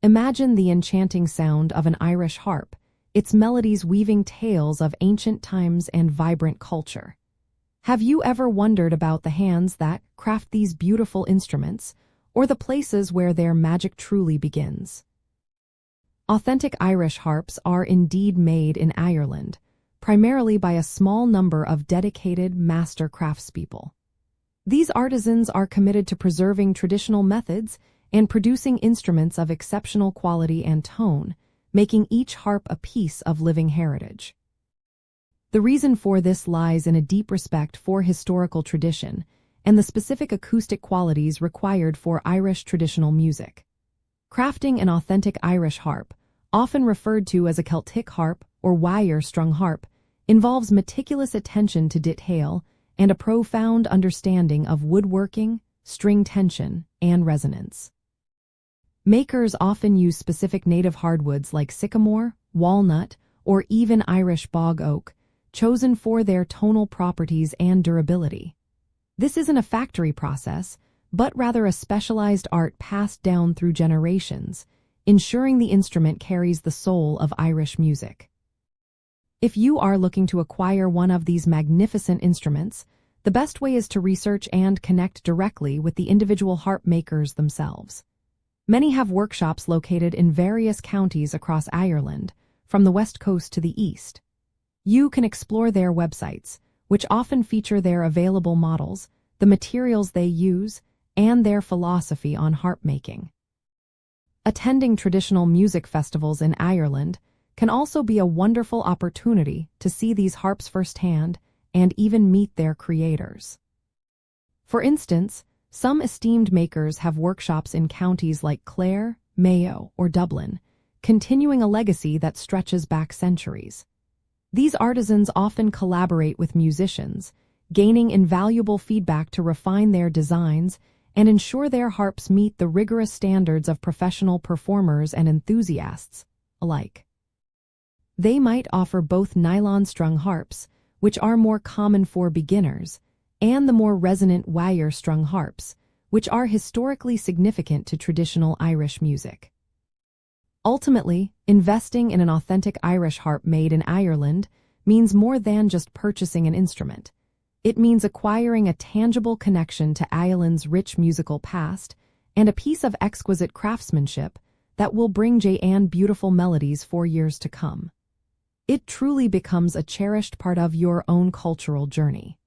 Imagine the enchanting sound of an Irish harp, its melodies weaving tales of ancient times and vibrant culture. Have you ever wondered about the hands that craft these beautiful instruments, or the places where their magic truly begins? Authentic Irish harps are indeed made in Ireland, primarily by a small number of dedicated master craftspeople. These artisans are committed to preserving traditional methods and producing instruments of exceptional quality and tone, making each harp a piece of living heritage. The reason for this lies in a deep respect for historical tradition and the specific acoustic qualities required for Irish traditional music. Crafting an authentic Irish harp, often referred to as a Celtic harp or wire-strung harp, involves meticulous attention to detail and a profound understanding of woodworking, string tension, and resonance. Makers often use specific native hardwoods like sycamore, walnut, or even Irish bog oak, chosen for their tonal properties and durability. This isn't a factory process, but rather a specialized art passed down through generations, ensuring the instrument carries the soul of Irish music. If you are looking to acquire one of these magnificent instruments, the best way is to research and connect directly with the individual harp makers themselves. Many have workshops located in various counties across Ireland, from the west coast to the east. You can explore their websites, which often feature their available models, the materials they use, and their philosophy on harp making. Attending traditional music festivals in Ireland can also be a wonderful opportunity to see these harps firsthand and even meet their creators. For instance, some esteemed makers have workshops in counties like Clare, Mayo, or Dublin, continuing a legacy that stretches back centuries. These artisans often collaborate with musicians, gaining invaluable feedback to refine their designs and ensure their harps meet the rigorous standards of professional performers and enthusiasts alike. They might offer both nylon-strung harps, which are more common for beginners, and the more resonant wire-strung harps, which are historically significant to traditional Irish music. Ultimately, investing in an authentic Irish harp made in Ireland means more than just purchasing an instrument. It means acquiring a tangible connection to Ireland's rich musical past and a piece of exquisite craftsmanship that will bring J.N. beautiful melodies for years to come. It truly becomes a cherished part of your own cultural journey.